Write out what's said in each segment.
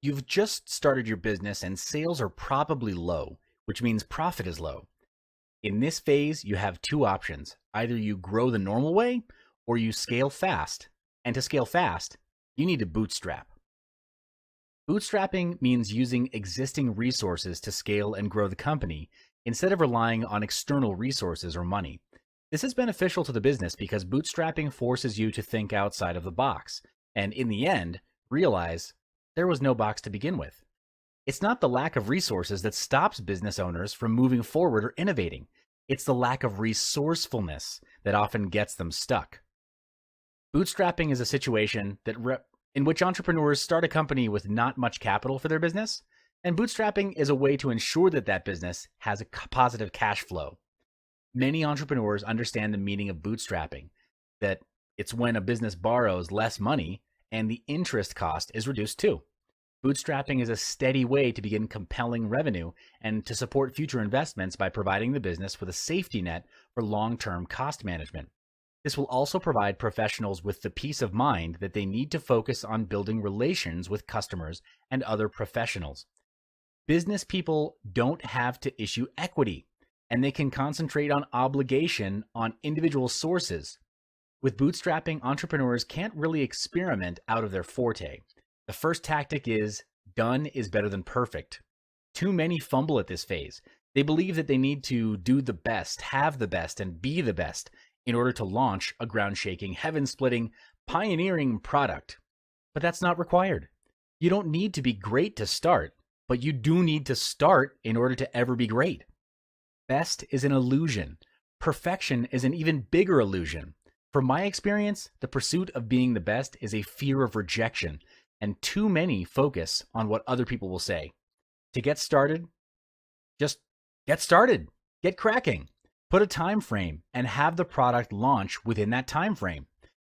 You've just started your business and sales are probably low, which means profit is low. In this phase, you have two options. Either you grow the normal way or you scale fast. And to scale fast, you need to bootstrap. Bootstrapping means using existing resources to scale and grow the company instead of relying on external resources or money. This is beneficial to the business because bootstrapping forces you to think outside of the box and, in the end, realize there was no box to begin with. It's not the lack of resources that stops business owners from moving forward or innovating. It's the lack of resourcefulness that often gets them stuck. Bootstrapping is a situation in which entrepreneurs start a company with not much capital for their business, and bootstrapping is a way to ensure that that business has a positive cash flow. Many entrepreneurs understand the meaning of bootstrapping, that it's when a business borrows less money and the interest cost is reduced too. Bootstrapping is a steady way to begin compelling revenue and to support future investments by providing the business with a safety net for long-term cost management. This will also provide professionals with the peace of mind that they need to focus on building relations with customers and other professionals. Business people don't have to issue equity, and they can concentrate on obligation on individual sources. With bootstrapping, entrepreneurs can't really experiment out of their forte. The first tactic is done is better than perfect. Too many fumble at this phase. They believe that they need to do the best, have the best, and be the best in order to launch a ground-shaking, heaven-splitting, pioneering product. But that's not required. You don't need to be great to start, but you do need to start in order to ever be great. Best is an illusion. Perfection is an even bigger illusion. From my experience, the pursuit of being the best is a fear of rejection, and too many focus on what other people will say. To get started, just get started. Get cracking. Put a time frame and have the product launch within that time frame.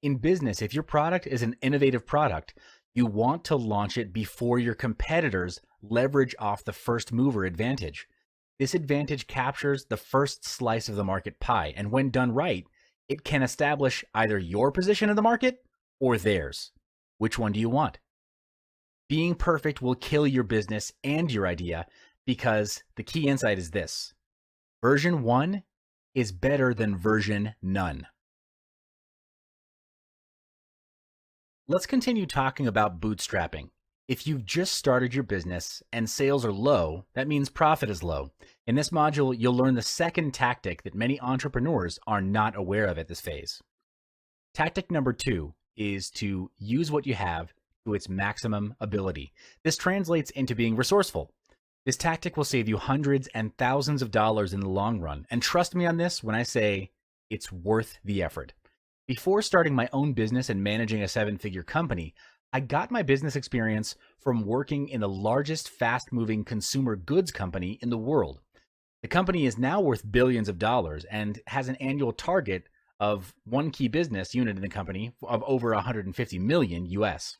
In business, if your product is an innovative product, you want to launch it before your competitors leverage off the first mover advantage. This advantage captures the first slice of the market pie, and when done right, it can establish either your position in the market or theirs. Which one do you want? Being perfect will kill your business and your idea because the key insight is this: version 1 is better than version none. Let's continue talking about bootstrapping. If you've just started your business and sales are low, that means profit is low. In this module, you'll learn the second tactic that many entrepreneurs are not aware of at this phase. Tactic number 2 is to use what you have to its maximum ability. This translates into being resourceful. This tactic will save you hundreds and thousands of dollars in the long run. And trust me on this when I say it's worth the effort. Before starting my own business and managing a 7-figure company, I got my business experience from working in the largest fast-moving consumer goods company in the world. The company is now worth billions of dollars and has an annual target of one key business unit in the company of over 150 million US.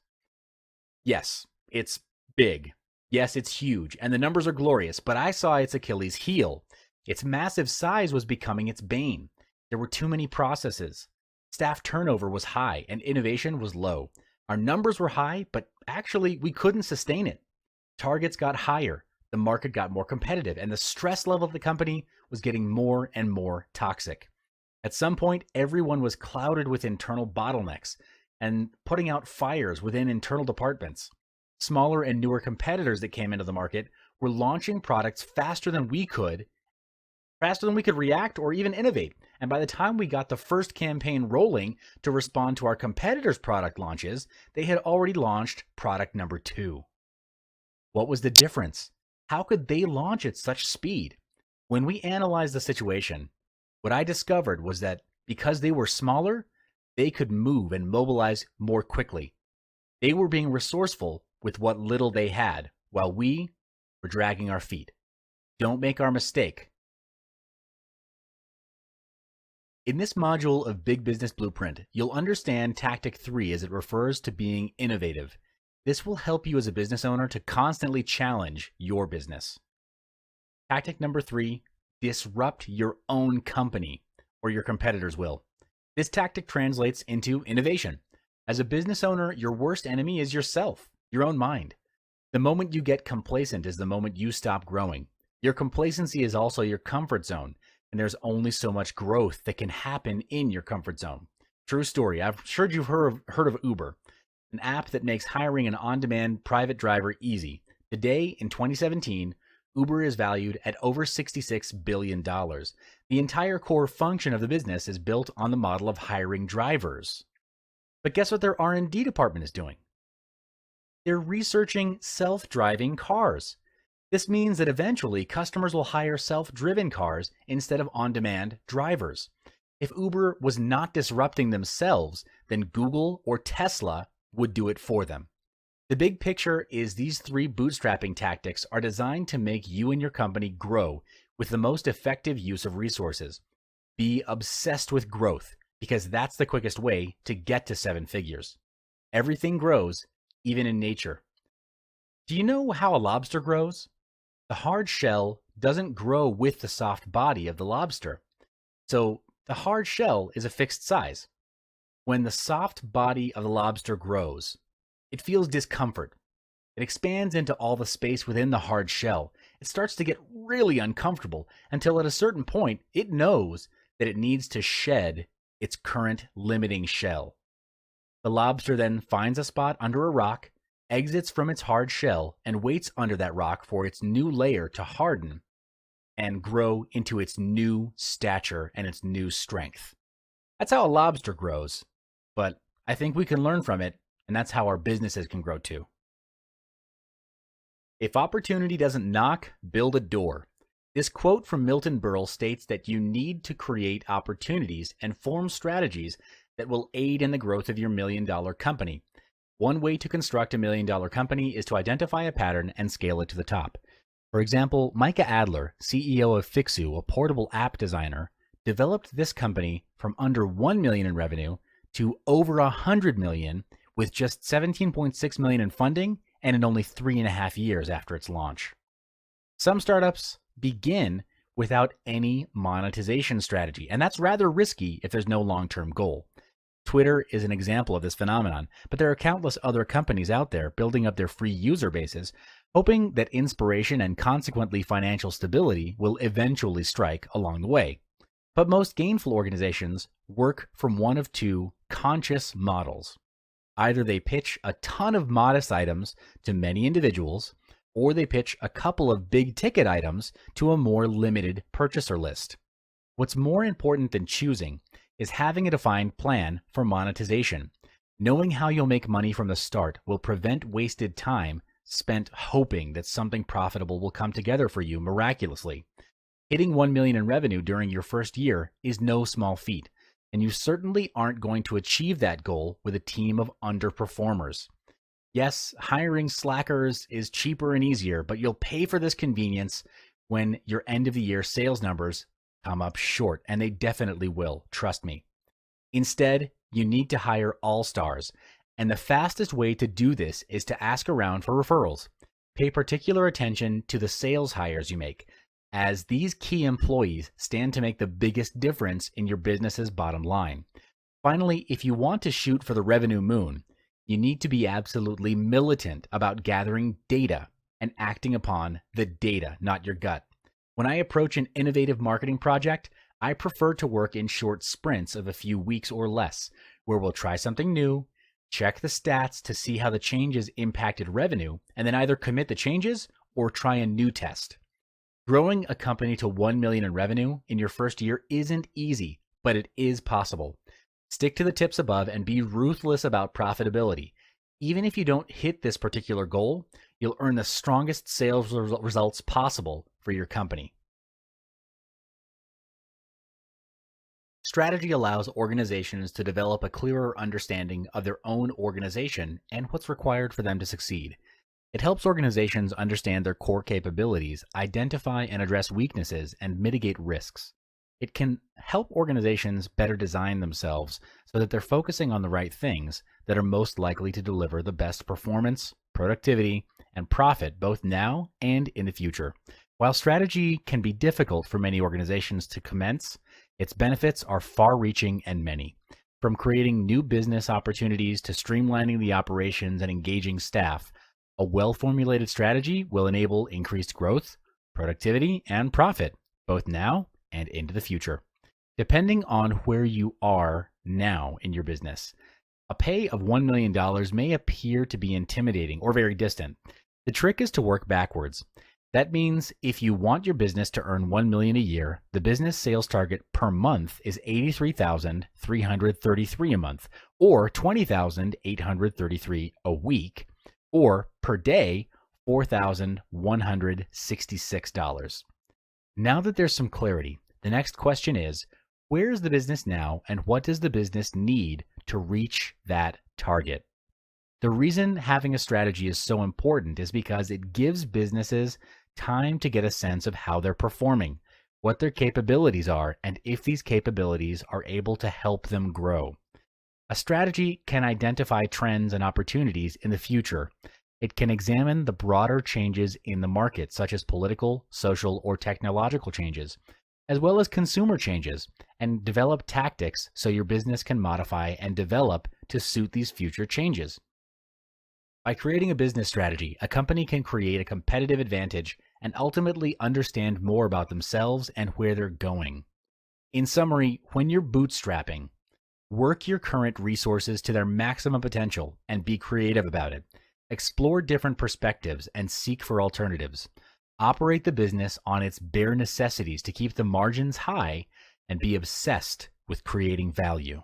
Yes, it's big. Yes, it's huge, and the numbers are glorious, but I saw its Achilles heel. Its massive size was becoming its bane. There were too many processes. Staff turnover was high, and innovation was low. Our numbers were high, but actually we couldn't sustain it. Targets got higher, the market got more competitive, and the stress level of the company was getting more and more toxic. At some point, everyone was clouded with internal bottlenecks and putting out fires within internal departments. Smaller and newer competitors that came into the market were launching products faster than we could react or even innovate. And by the time we got the first campaign rolling to respond to our competitors' product launches, they had already launched product number 2. What was the difference? How could they launch at such speed? When we analyzed the situation, what I discovered was that because they were smaller, they could move and mobilize more quickly. They were being resourceful with what little they had, while we were dragging our feet. Don't make our mistake. In this module of Big Business Blueprint, you'll understand Tactic 3 as it refers to being innovative. This will help you as a business owner to constantly challenge your business. Tactic number 3, disrupt your own company, or your competitors will. This tactic translates into innovation. As a business owner, your worst enemy is yourself, your own mind. The moment you get complacent is the moment you stop growing. Your complacency is also your comfort zone, and there's only so much growth that can happen in your comfort zone. True story. I've sure you've heard of Uber, an app that makes hiring an on-demand private driver easy. Today, in 2017, Uber is valued at over $66 billion. The entire core function of the business is built on the model of hiring drivers. But guess what their R&D department is doing? They're researching self-driving cars. This means that eventually customers will hire self-driven cars instead of on-demand drivers. If Uber was not disrupting themselves, then Google or Tesla would do it for them. The big picture is these three bootstrapping tactics are designed to make you and your company grow with the most effective use of resources. Be obsessed with growth because that's the quickest way to get to 7 figures. Everything grows, even in nature. Do you know how a lobster grows? The hard shell doesn't grow with the soft body of the lobster. So the hard shell is a fixed size. When the soft body of the lobster grows, it feels discomfort. It expands into all the space within the hard shell. It starts to get really uncomfortable until at a certain point, it knows that it needs to shed its current limiting shell. The lobster then finds a spot under a rock, exits from its hard shell, and waits under that rock for its new layer to harden and grow into its new stature and its new strength. That's how a lobster grows, but I think we can learn from it, and that's how our businesses can grow too. If opportunity doesn't knock, build a door. This quote from Milton Berle states that you need to create opportunities and form strategies that will aid in the growth of your $1 million company. One way to construct a $1 million company is to identify a pattern and scale it to the top. For example, Micah Adler, CEO of Fixu, a portable app designer, developed this company from under $1 million in revenue to over $100 million with just $17.6 million in funding and in only 3.5 years after its launch. Some startups begin without any monetization strategy, and that's rather risky if there's no long-term goal. Twitter is an example of this phenomenon, but there are countless other companies out there building up their free user bases, hoping that inspiration and consequently financial stability will eventually strike along the way. But most gainful organizations work from one of two conscious models. Either they pitch a ton of modest items to many individuals, or they pitch a couple of big ticket items to a more limited purchaser list. What's more important than choosing is having a defined plan for monetization. Knowing how you'll make money from the start will prevent wasted time spent hoping that something profitable will come together for you miraculously. Hitting $1 million in revenue during your first year is no small feat, and you certainly aren't going to achieve that goal with a team of underperformers. Yes, hiring slackers is cheaper and easier, but you'll pay for this convenience when your end of the year sales numbers come up short, and they definitely will, trust me. Instead, you need to hire all-stars, and the fastest way to do this is to ask around for referrals. Pay particular attention to the sales hires you make, as these key employees stand to make the biggest difference in your business's bottom line. Finally, if you want to shoot for the revenue moon, you need to be absolutely militant about gathering data and acting upon the data, not your gut. When I approach an innovative marketing project, I prefer to work in short sprints of a few weeks or less, where we'll try something new, check the stats to see how the changes impacted revenue, and then either commit the changes or try a new test. Growing a company to $1 million in revenue in your first year isn't easy, but it is possible. Stick to the tips above and be ruthless about profitability. Even if you don't hit this particular goal, you'll earn the strongest sales results possible for your company. Strategy allows organizations to develop a clearer understanding of their own organization and what's required for them to succeed. It helps organizations understand their core capabilities, identify and address weaknesses, and mitigate risks. It can help organizations better design themselves so that they're focusing on the right things that are most likely to deliver the best performance, productivity, and profit both now and in the future. While strategy can be difficult for many organizations to commence, its benefits are far-reaching and many. From creating new business opportunities to streamlining the operations and engaging staff, A well-formulated strategy will enable increased growth, productivity, and profit, both now and into the future. Depending on where you are now in your business, a pay of $1 million may appear to be intimidating or very distant. The trick is to work backwards. That means if you want your business to earn $1 million a year, the business sales target per month is $83,333 a month, or $20,833 a week, or per day, $4,166. Now that there's some clarity, the next question is, where is the business now, and what does the business need to reach that target? The reason having a strategy is so important is because it gives businesses time to get a sense of how they're performing, what their capabilities are, and if these capabilities are able to help them grow. A strategy can identify trends and opportunities in the future. It can examine the broader changes in the market, such as political, social, or technological changes, as well as consumer changes, and develop tactics so your business can modify and develop to suit these future changes. By creating a business strategy, a company can create a competitive advantage and ultimately understand more about themselves and where they're going. In summary, when you're bootstrapping, work your current resources to their maximum potential and be creative about it. Explore different perspectives and seek for alternatives. Operate the business on its bare necessities to keep the margins high and be obsessed with creating value.